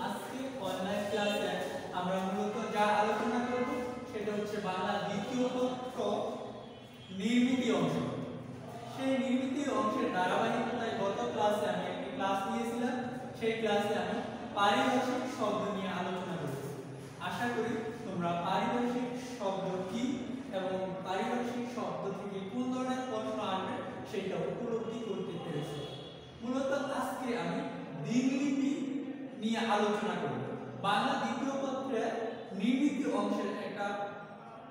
আজকে অনলাইন ক্লাসে আমরা মূলত যা আলোচনা করব সেটা হচ্ছে বাংলা দ্বিতীয় পত্র নির্মিতি অংশ। সেই নির্মিতি অংশের ধারাবাহিকতায় গত ক্লাসে আমি একটি ক্লাস নিয়েছিলাম। সেই ক্লাসে আমি পারিভাষিক শব্দ নিয়ে আলোচনা করেছি। আশা করি তোমরা পারিভাষিক শব্দ কি এবং পারিভাষিক শব্দ থেকে কোন ধরনের প্রশ্ন আসবে সেটা উপলব্ধি করতে পেরেছো। মূলত আজকে আমি দিনলিপি নিয়ে আলোচনা করব। বাংলা দ্বিতীয় পত্রের নির্মিতি অংশের একটা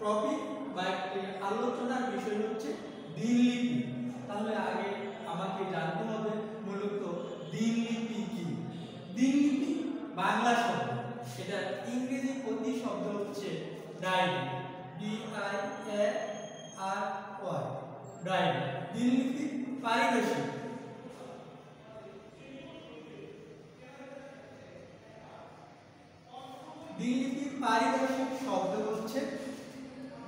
টপিক বা একটি আলোচনার বিষয় হচ্ছে দিনলিপি। তাহলে আগে আমাকে জানতে হবে মূলত দিনলিপি কি। দিনলিপি বাংলা শব্দ, এটা ইংরেজি প্রতিশব্দ হচ্ছে ডায়েরি, DIARY, ডায়েরি। দিনলিপি পারিভাষিক, দিনলিপির পারিভাষিক শব্দ হচ্ছে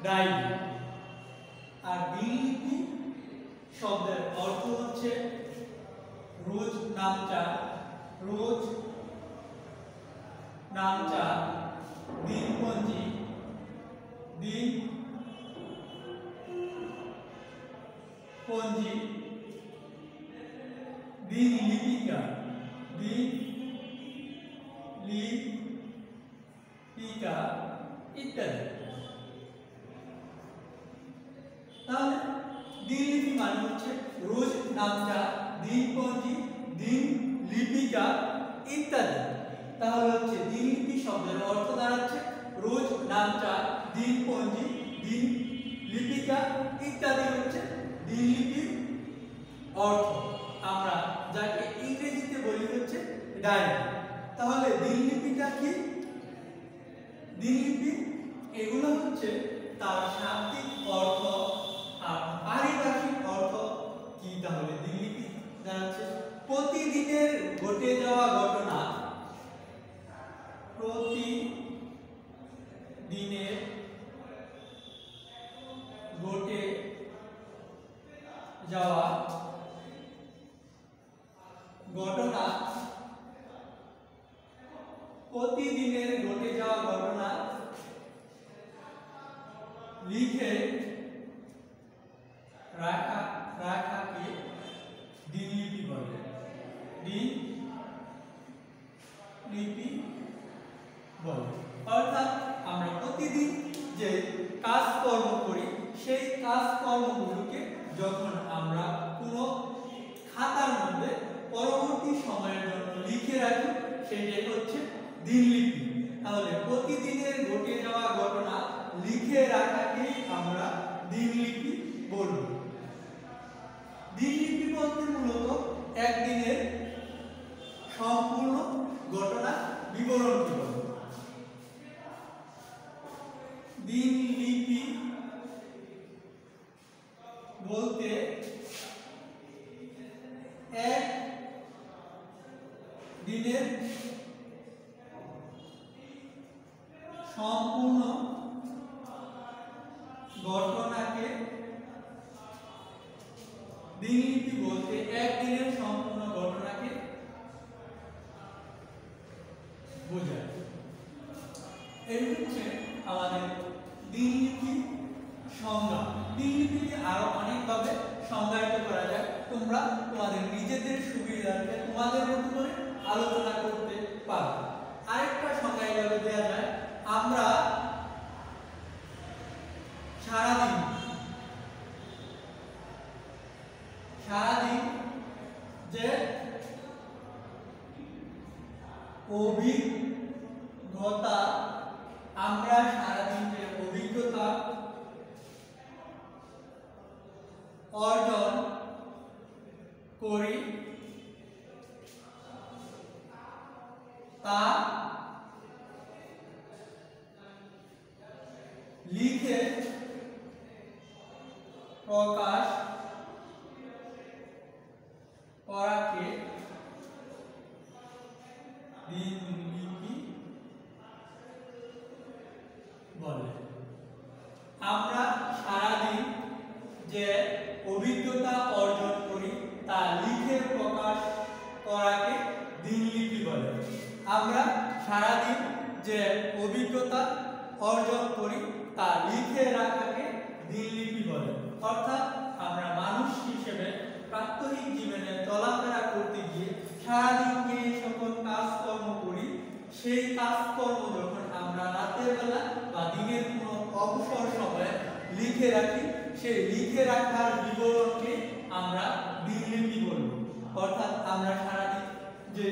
ডায়েরি। আর দিনলিপি শব্দের অর্থ হচ্ছে রোজ নামচা, রোজ নামচা, দিনপঞ্জি, দিন পঞ্জি, দিনলিপিকা, দিনলিপিকা ইত্যাদি। তাহলে দিনলিপি মানে হচ্ছে রোজ নামচা, দিনপঞ্জি, দিনলিপিকা ইত্যাদি। তাহলে হচ্ছে দিনলিপি শব্দের অর্থ দাঁড়াচ্ছে রোজ নামচা, দিনপঞ্জি, দিনলিপিকা ইত্যাদি হচ্ছে দিনলিপির অর্থ। আমরা যাকে ইংরেজিতে বলি হচ্ছে ডায়েরি। তাহলে দিনলিপিটা কি? দিনলিপি এগুলো হচ্ছে তার শাব্দিক অর্থ আর পারিভাষিক অর্থ কি। তাহলে দিনলিপি দাঁড়াচ্ছে প্রতিদিনের ঘটে যাওয়া ঘটনা, প্রতিদিনের ঘটে যাওয়া ঘটনা, প্রতিদিনের ঘটে যাওয়া ঘটনা লিখে রাখাকে দিনলিপি বলে, দিনলিপি বলে। অর্থাৎ আমরা প্রতিদিন যে কাজকর্ম করি সেই কাজকর্মগুলোকে যখন আমরা কোনো খাতার মধ্যে পরবর্তী সময়ের জন্য লিখে রাখি সেটাই হচ্ছে দিনলিপি। তাহলে প্রতিদিনের ঘটে যাওয়া ঘটনা লিখে রাখাকে আমরা দিনলিপি বলব। দিনলিপি বলতে মূলত একদিনের সম্পূর্ণ ঘটনা বিবরণকে বলে। দিনলিপি বলতে এক দিনের সম্পূর্ণ ঘটনাকে, দিনলিপি বলতে একদিনের সম্পূর্ণ ঘটনাকে বোঝায়। এই হচ্ছে আমাদের দিনলিপি সংজ্ঞা। দিনলিপিকে আরো অনেকভাবে সংজ্ঞায়িত করা যায়। তোমরা তোমাদের নিজেদের সুবিধার্থে তোমাদের মতো করে আলোচনা করতে পারো। আরেকটা সংজ্ঞা এইভাবে দেওয়া যায়, আমরা সারাদিন যে অভিজ্ঞতা, আমরা সারাদিন যে অভিজ্ঞতা অর্জন করি তা লিখে প্রকাশ করাকে দিনলিপি বলে। আমরা সারাদিন যে অভিজ্ঞতা অর্জন করি তা লিখে প্রকাশ করাকে দিনলিপি বলে। আমরা সারাদিন যে অভিজ্ঞতা অর্জন করি তা লিখে রাখাকে দিনলিপি বলে। অর্থাৎ আমরা মানুষ হিসেবে প্রাত্যহিক জীবনে চলাফেরা করতে গিয়ে সারাদিন যে সকল কাজকর্ম করি সেই কাজকর্ম যখন আমরা রাতের বেলা বা দিনের কোনো অবসর সময়ে লিখে রাখি সেই লিখে রাখার বিবরণকে আমরা দিনলিপি বলব। অর্থাৎ আমরা সারাদিন যে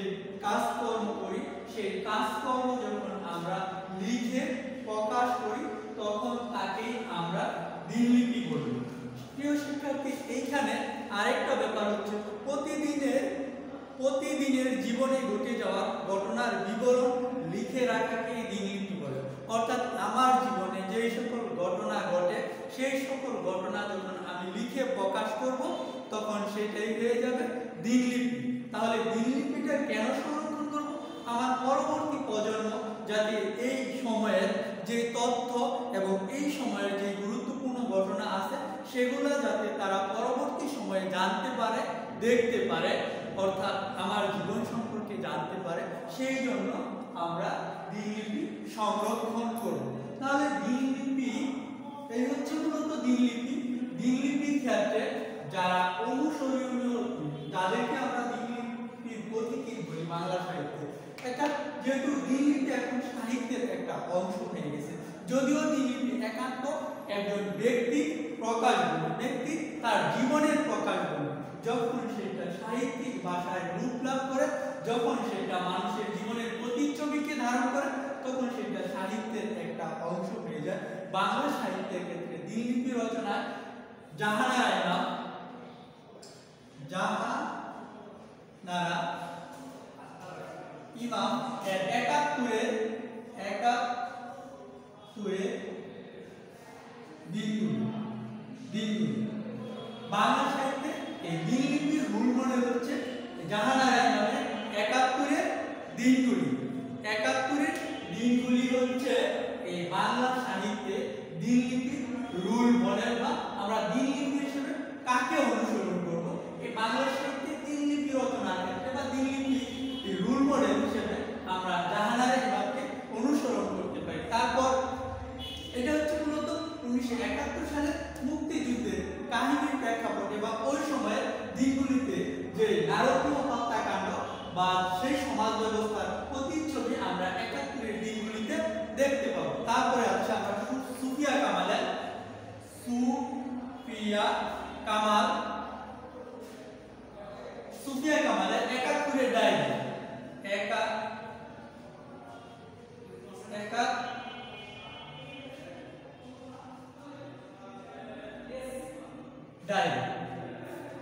কাজকর্ম করি সেই কাজকর্ম যখন আমরা লিখে প্রকাশ করি তখন তাকেই আমরা দিনলিপি বলব। প্রিয় শিক্ষার্থী, এইখানে আরেকটা ব্যাপার হচ্ছে প্রতিদিনের জীবনে ঘটে যাওয়া ঘটনার বিবরণ লিখে রাখাকে দিনলিপি বলে। অর্থাৎ আমার জীবনে যে সকল ঘটনা ঘটে সেই সকল ঘটনা যখন আমি লিখে প্রকাশ করব তখন সেটাই হয়ে যাবে দিনলিপি। তাহলে দিনলিপিটা কেন সংরক্ষণ করব? আমার পরবর্তী প্রজন্ম যাতে এই সময়ের যে তথ্য এবং এই সময়ের যে গুরুত্বপূর্ণ ঘটনা আছে সেগুলো যাতে তারা পরবর্তী সময়ে জানতে পারে, দেখতে পারে, অর্থাৎ আমার জীবন সম্পর্কে জানতে পারে, সেই জন্য আমরা দিনলিপি সংরক্ষণ করব। তাহলে দিনলিপি এই হচ্ছে মূলত দিনলিপি। দিনলিপির ক্ষেত্রে যারা অনুসরণীয়, যাদেরকে আমরা দিনলিপির পথিকৃৎ বলি বাংলা সাহিত্যে, এটা যেহেতু দিনলিপি এখন সাহিত্যের একটা অংশ হয়ে গেছে, যদিও দিনলিপি একান্ত একজন ব্যক্তি প্রকাশ বলে, ব্যক্তি তার জীবনের প্রকাশ বলে, যখন সেটা সাহিত্যিক ভাষায় রূপ লাভ করে, যখন সেটা মানুষের জীবনের প্রতিচ্ছবিকে ধারণ করে, তখন সেটা সাহিত্যের একটা অংশ হয়ে যায়। বাংলা সাহিত্যের ক্ষেত্রে দিনলিপি রচনায় জাহানারা ইমাম এর একাত্তরে দিনগুলি। বাংলা সাহিত্যে এই দিনলিপির মূল মডেল হচ্ছে জাহানারা ইমামের একাত্তরের দিনগুলি হচ্ছে এই বাংলা সাহিত্যে দিনলিপির রুল মডেল, বা আমরা দিনলিপি হিসেবে কাকে অনুসরণ করব এই বাংলা সাহিত্যে দিনলিপি রচনার ক্ষেত্রে, বা দিনলিপি রুল মডেল হিসেবে আমরা জাহানারা ইমামকে অনুসরণ করতে পারি। তারপর এটা হচ্ছে মূলত 1971 সালে মুক্তিযুদ্ধের কাহিনীর প্রেক্ষাপটে বা ওই সময়ের দিনগুলিতে যে নারকীয় হত্যাকাণ্ড বা সেই সমাজ ব্যবস্থার প্রতিচ্ছবি আমরা 71-এর দিনগুলিতে দেখতে পাবো। তারপরে আছে আমরা সুফিয়া কামালের 71-এর ডায়েরি,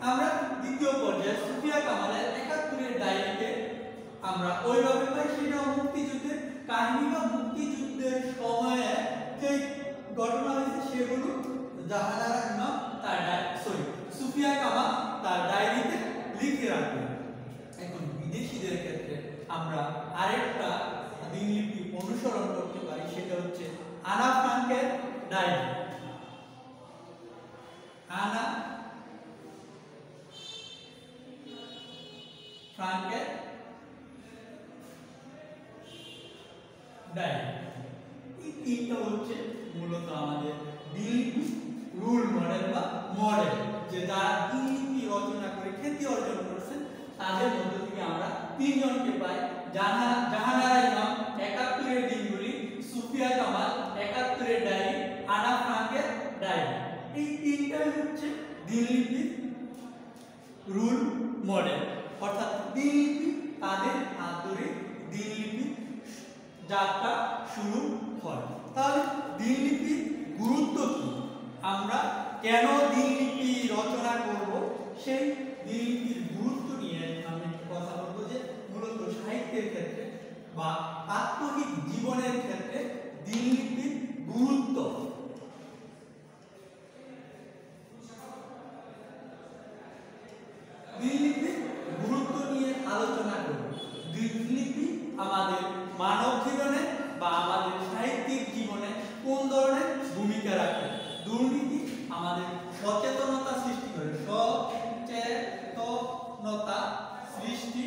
আমরা দ্বিতীয় পর্যায়ে সুফিয়া কামালের 71-এর ডায়েরিতে আমরা ওইভাবে পাই, সেটা মুক্তিযুদ্ধের কাহিনী বা মুক্তিযুদ্ধের সময়ে যে ঘটনা হয়েছে সেগুলো জাহানারা ইমাম সুফিয়া কামাল তার ডায়েরিতে লিখে রাখবেন। এখন বিদেশিদের ক্ষেত্রে আমরা আরেকটা দিনলিপি অনুসরণ করতে পারি, সেটা হচ্ছে আনা ফ্রাঙ্কের ডায়েরি। আনা ফ্রাঙ্কের ডায়েরি। এই তিনটা হচ্ছে মূলত আমাদের দিনলিপি রুল মডেল বা মডেল, যে যারা দিনলিপি রচনা করে খ্যাতি অর্জন করেছেন তাদের মধ্য থেকে আমরা তিনজনকে পাই। জাহানারা ইমাম 71-এর দিনগুলি, সুফিয়া কামাল 71-এর ডায়েরি, আনা ফ্রাঙ্কের ডায়েরি। এই তিনটাই হচ্ছে দিনলিপির রুল মডেল। অর্থাৎ দিনলিপি তাদের হাত ধরে দিনলিপি যাত্রা শুরু হয়। তাহলে দিনলিপির গুরুত্ব কি, আমরা কেন দিনলিপি রচনা করব, সেই দিনলিপির গুরুত্ব নিয়ে আমি কথা বলবো। যে মূলত সাহিত্যের ক্ষেত্রে বা প্রাত্যহিক জীবনের ক্ষেত্রে দিনলিপির গুরুত্ব। দিনলিপির গুরুত্ব নিয়ে আলোচনা করব। দিনলিপি আমাদের মানব জীবনে বা আমাদের সাহিত্যিক জীবনে কোন ধরনের ভূমিকা রাখে? দুর্নীতি আমাদের সচেতনতা সৃষ্টি করে, সচেতনতা সৃষ্টি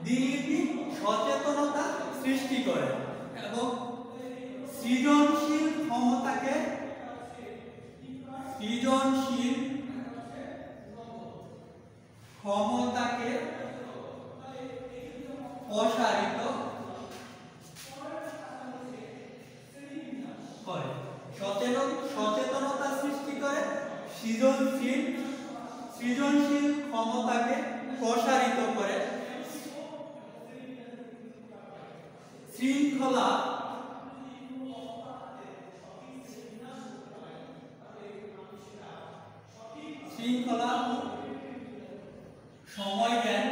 দিনলিপি সচেতনতা সৃষ্টি করে এবং সৃজনশীল ক্ষমতাকে প্রসারিত করে। সচেতনতা সৃষ্টি করে, সৃজনশীল ক্ষমতাকে প্রসারিত করে, শৃঙ্খলা সময় জ্ঞান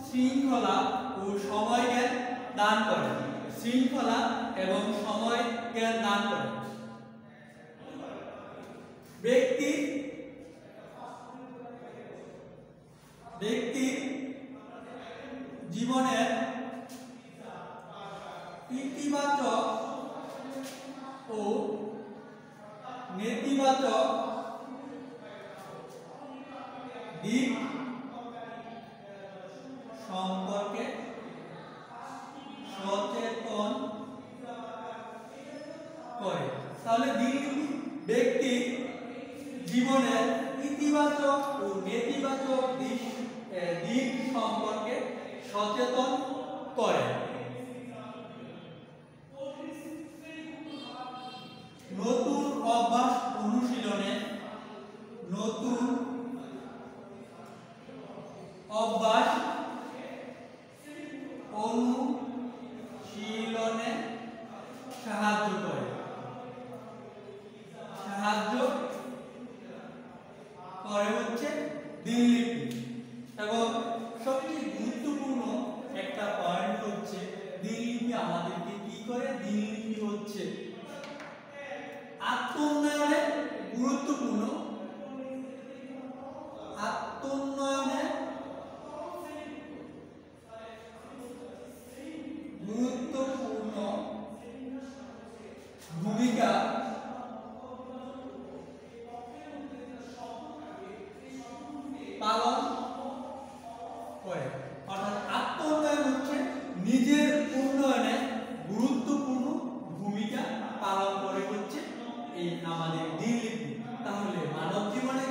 শৃঙ্খলা ও সময় জ্ঞান দান করে। শৃঙ্খলা এবং সময় জ্ঞান দান করে। ব্যক্তির জীবনের ইতিবাচক ও নেতিবাচক দিক সম্পর্কে সচেতন করে। তাহলে দিনলিপি ব্যক্তির জীবনের ইতিবাচক ও নেতিবাচক দিক সম্পর্কে সচেতন করে। নতুন অভ্যাস অনুশীলনে সাহায্য করে হচ্ছে দিনলিপি। এবং সবচেয়ে গুরুত্বপূর্ণ একটা পয়েন্ট হচ্ছে দিনলিপি আমাদেরকে কি করে? দিনলিপি হচ্ছে আত্মোন্নয়নে গুরুত্বপূর্ণ ভূমিকা পালন করে। অর্থাৎ আত্মোন্নয়ন হচ্ছে নিজের উন্নয়নে গুরুত্বপূর্ণ ভূমিকা পালন করে হচ্ছে এই আমাদের দিনলিপি। তাহলে মানব জীবনে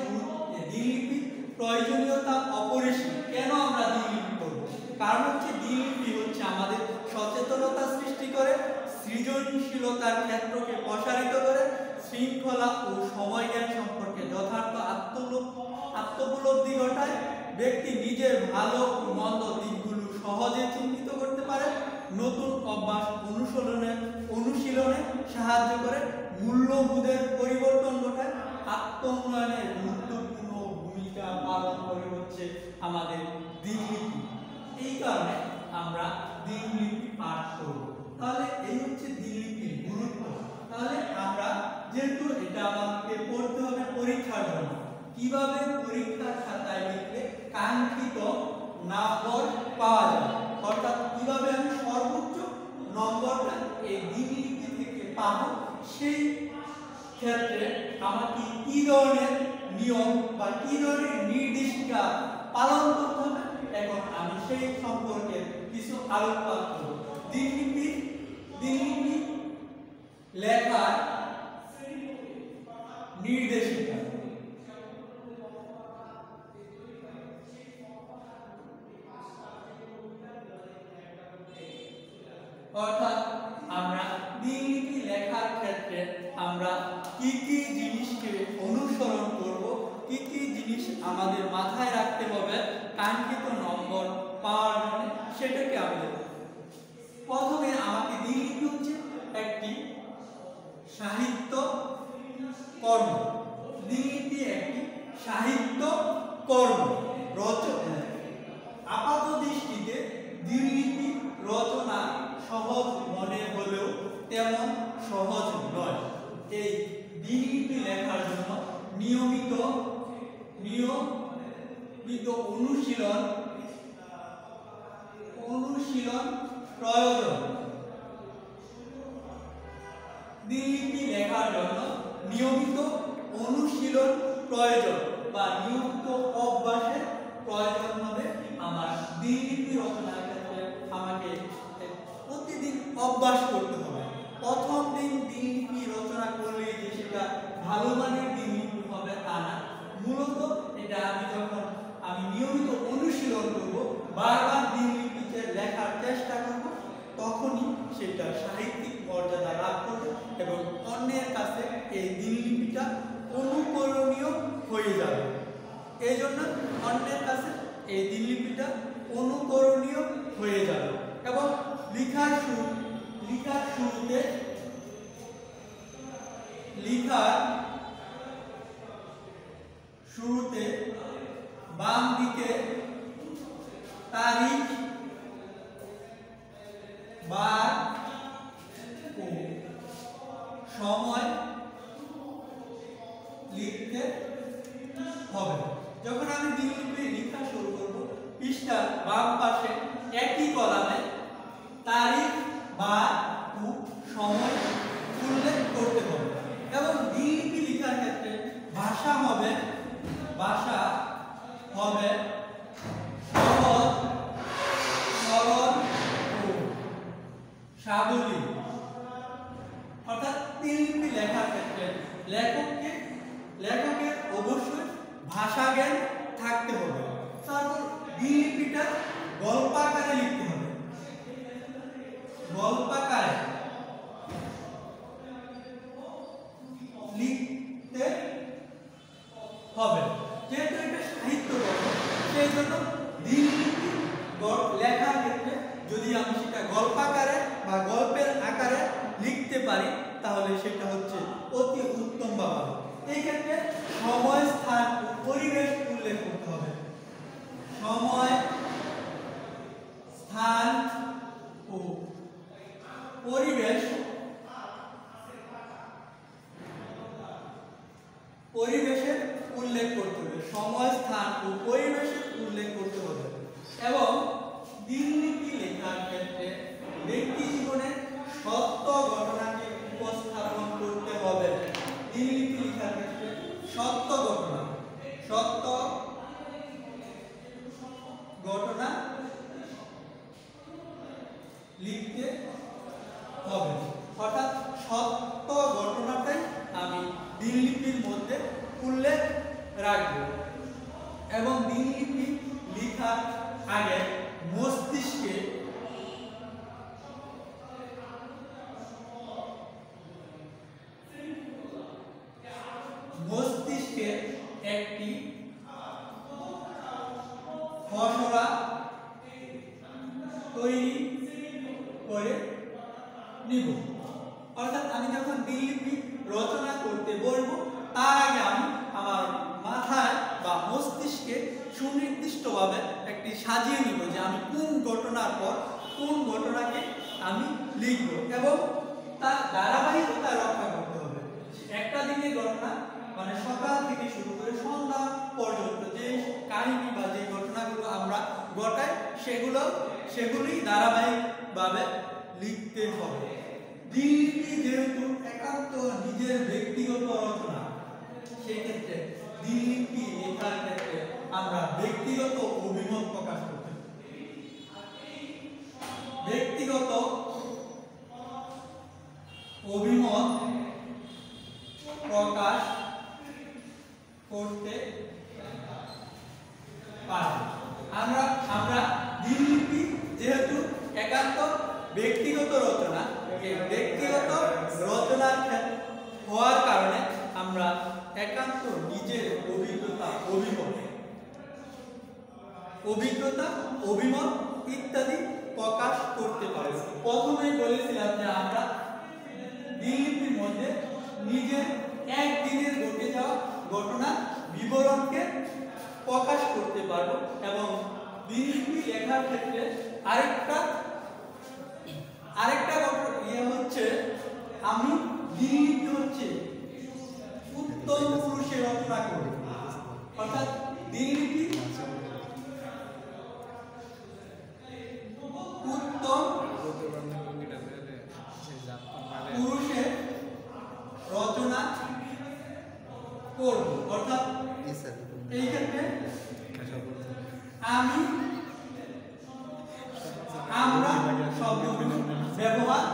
দিনলিপি প্রয়োজনীয়তা অপরিসীম। কেন আমরা দিনলিপি করব? কারণ হচ্ছে দিনলিপি হচ্ছে আমাদের সচেতনতা সৃষ্টি করে, সৃজনশীলতার ক্ষেত্রকে প্রসারিত করে, শৃঙ্খলা ও সময় জ্ঞান সম্পর্কে যথার্থ আত্মোপলব্ধি ঘটায়, ব্যক্তি নিজের ভালো ও মন্দ দিকগুলো সহজে চিহ্নিত করতে পারে, নতুন অভ্যাস অনুশীলনে সাহায্য করে, মূল্যবোধের পরিবর্তন ঘটায়, আত্মোন্নয়নের গুরুত্বপূর্ণ ভূমিকা পালন করে হচ্ছে আমাদের দিনলিপি। এই কারণে আমরা দিনলিপি পাঠ করব। তাহলে এই হচ্ছে দিনলিপির গুরুত্ব। তাহলে আমরা যেহেতু এটা আমাকে পড়তে হবে পরীক্ষার জন্য, কিভাবে পরীক্ষার খাতায় লিখলে কাঙ্ক্ষিত নম্বর পাওয়া যায়, অর্থাৎ কিভাবে আমি সর্বোচ্চ নম্বরটা এই দিনলিপি থেকে পাবো, সেই ক্ষেত্রে আমাকে কি ধরনের নিয়ম বা কি ধরনের নির্দেশিকা পালন করতে হবে, এখন আমি সেই সম্পর্কে কিছু আলোকপাত করব। দিনলিপি লেখার নির্দেশিকা। অর্থাৎ আমরা দিনলিপি লেখার ক্ষেত্রে আমরা কি কি জিনিসকে অনুসরণ করব, কি কি জিনিস আমাদের মাথায় রাখতে হবে কাঙ্ক্ষিত নম্বর পাওয়ার জন্য, সেটাকে আমি দেখব। প্রথমে আমাকে দিনলিপি হচ্ছে একটি সাহিত্য কর্ম। দিনলিপি একটি সাহিত্য কর্ম রচনা। আপাত দৃষ্টিতে দিনলিপি রচনা সহজ মনে হলেও তেমন সহজ নয়। এই দিনলিপি লেখার জন্য নিয়মিত অনুশীলন প্রয়োজন। দিনলিপি লেখার জন্য নিয়মিত অনুশীলন প্রয়োজন বা নিয়মিত অভ্যাসের প্রয়োজন হবে। আমার দিনলিপি রচনার ক্ষেত্রে আমাকে প্রতিদিন অভ্যাস করতে হবে। প্রথম দিন দিনলিপি রচনা করলেই যে সেটা ভালো মানের দিনলিপি হবে তা না। মূলত এটা আমি নিয়মিত অনুশীলন করব, বারবার দিনলিপিতে লেখার চেষ্টা করব, তখনই সেটা সাহিত্যিক মর্যাদা লাভ করবে এবং অন্যের কাছে এই দিনলিপিটা অনুকরণীয় হয়ে যাবে। এই জন্য অন্যের কাছে এই দিনলিপিটা অনুকরণীয় হয়ে যাবে। এবং লেখার শুরুতে বাম দিকে তারিখ, বার ও সময় লিখতে হবে। যখন আমি দিনলিপি লেখা শুরু করব, পৃষ্ঠার বাম পাশে একই কলামে তারিখ, বার ও সময় উল্লেখ করতে হবে। এবং দিনলিপি লেখার ক্ষেত্রে ভাষা হবে সহজ, সরল ও সাবলীল। অর্থাৎ দিনলিপি লেখার ক্ষেত্রে লেখকের অবশ্যই ভাষা জ্ঞান থাকতে হবে। তারপর দিনলিপিটা গল্পাকারে লিখতে হবে। গল্পাকারে লিখতে হবে। যেহেতু এটা সাহিত্য গল্প, সেই জন্য দিনলিপি লেখার ক্ষেত্রে যদি আমি সেটা গল্পাকারে বা গল্পের আকারে লিখতে পারি, তাহলে সেটা হচ্ছে অতি উত্তম ব্যাপার। এই ক্ষেত্রে সময়, স্থান ও পরিবেশ উল্লেখ করতে হবে। সময়, স্থান ও পরিবেশের উল্লেখ করতে হবে। সময়, স্থান ও পরিবেশের উল্লেখ করতে হবে। এবং দিনলিপি লেখার ক্ষেত্রে ব্যক্তি জীবনের সত্য ঘটনাকে উপস্থাপন করতে হবে। দিনলিপি লেখার ক্ষেত্রে সত্য ঘটনা লিখতে হবে। অর্থাৎ সত্য ঘটনাটাই আমি দিনলিপির মধ্যে উল্লেখ রাখব। এবং দিনলিপি লেখার আগে মস্তিষ্কে একটি খসড়া তৈরি করে নিব। অর্থাৎ আমি যখন দিনলিপি রচনা করতে বলবো, তার আগে আমি আমার মাথায় বা মস্তিষ্কে সুনির্দিষ্টভাবে একটি সাজিয়ে নিব যে আমি কোন ঘটনার পর কোন ঘটনাকে আমি লিখব এবং তার ধারাবাহিকতা রক্ষা করতে হবে। একটা দিনের ঘটনা মানে সকাল থেকে শুরু করে সন্ধ্যা পর্যন্ত যে কাহিনী বা যে ঘটনাগুলো আমরা ঘটাই, সেগুলি ধারাবাহিকভাবে লিখতে হবে। দিনলিপি যেহেতু একান্ত নিজের ব্যক্তিগত রচনা, সেক্ষেত্রে দিনলিপি লেখার ক্ষেত্রে আমরা ব্যক্তিগত অভিমত প্রকাশ করতে পারি। আমরা দিনলিপি যেহেতু একান্ত ব্যক্তিগত রচনা, ব্যক্তিগত রচনার হওয়ার কারণে আমরা একান্ত নিজের অভিমত ইত্যাদি প্রকাশ করতে পারি। প্রথমেই বলেছিলাম যে আমরা দিনলিপির মধ্যে নিজের একদিনের ঘটে যাওয়া ঘটনা বিবরণকে প্রকাশ করতে পারবো। এবং দিনলিপি লেখার ক্ষেত্রে আরেকটা হচ্ছে, আমি দিনলিপি হচ্ছে উত্তম পুরুষে রচনা করি। অর্থাৎ দিনলিপি উত্তম পুরুষের রচনা আমি, আমরা শব্দগুলো ব্যবহার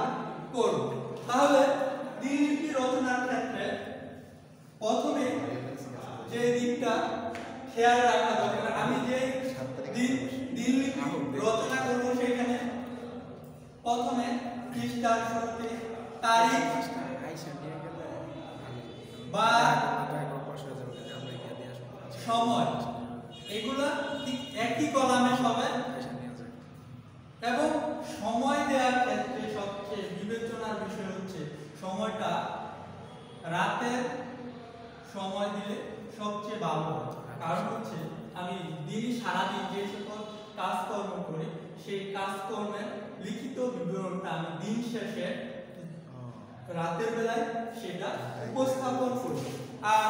করব। তাহলে দিনলিপি রচনার ক্ষেত্রে প্রথমে যে দিকটা খেয়াল রাখা দরকার, আমি যে দিনলিপি রচনা করব সেখানে প্রথমে পৃষ্ঠার শুরুতে তারিখ বা সময় এগুলা ঠিক একই কলামে সবাই, এবং সময় দেওয়ার ক্ষেত্রে সবচেয়ে বিবেচনার বিষয় হচ্ছে সময়টা রাতের সময় দিলে সবচেয়ে ভালো হয়। কারণ হচ্ছে আমি দিনই সারাদিন যে সকল কাজকর্ম করি সেই কাজকর্মের লিখিত বিবরণটা আমি দিন শেষে রাতের বেলায় সেটা উপস্থাপন করি। আর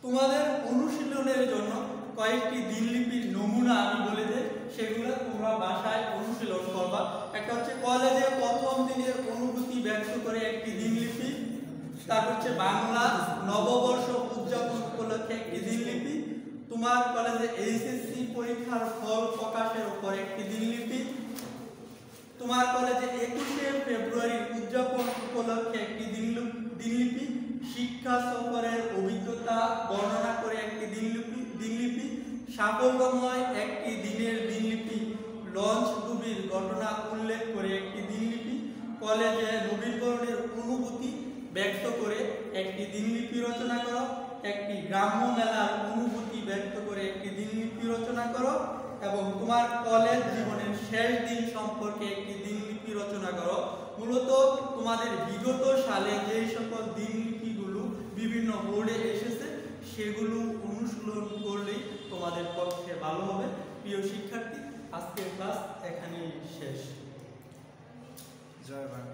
তোমাদের অনুশীলনের জন্য কয়েকটি দিনলিপির নমুনা আমি বলে দিই, সেগুলো তোমরা বাসায় অনুশীলন করবা। একটা হচ্ছে কলেজে প্রথম দিনের অনুভূতি ব্যক্ত করে একটি দিনলিপি, তারপর হচ্ছে বাংলা নববর্ষ উদযাপন উপলক্ষে একটি দিনলিপি, তোমার কলেজে এইচএসসি পরীক্ষার ফল প্রকাশের উপর একটি দিনলিপি, তোমার কলেজে 21শে ফেব্রুয়ারি উদযাপন উপলক্ষে একটি দিনলিপি, শিক্ষা সফরের অভিজ্ঞতা বর্ণনা করে একটি দিনলিপি, সাফল্যময় একটি দিনের দিনলিপি, লঞ্চ ডুবির ঘটনা উল্লেখ করে একটি দিনলিপি, কলেজে নবীকরণের অনুভূতি ব্যক্ত করে একটি দিনলিপি রচনা করো, একটি গ্রাম্য মেলার অনুভূতি ব্যক্ত করে একটি দিনলিপি রচনা করো, এবং তোমার কলেজ জীবনের শেষ দিন সম্পর্কে একটি দিনলিপি রচনা করো। মূলত তোমাদের বিগত সালে যে সকল দিনলিপিগুলো বিভিন্ন বোর্ডে এসেছে সেগুলো অনুশীলন করলেই তোমাদের পক্ষে ভালো হবে। প্রিয় শিক্ষার্থী, আজকের ক্লাস এখানেই শেষ। জয় বাংলা।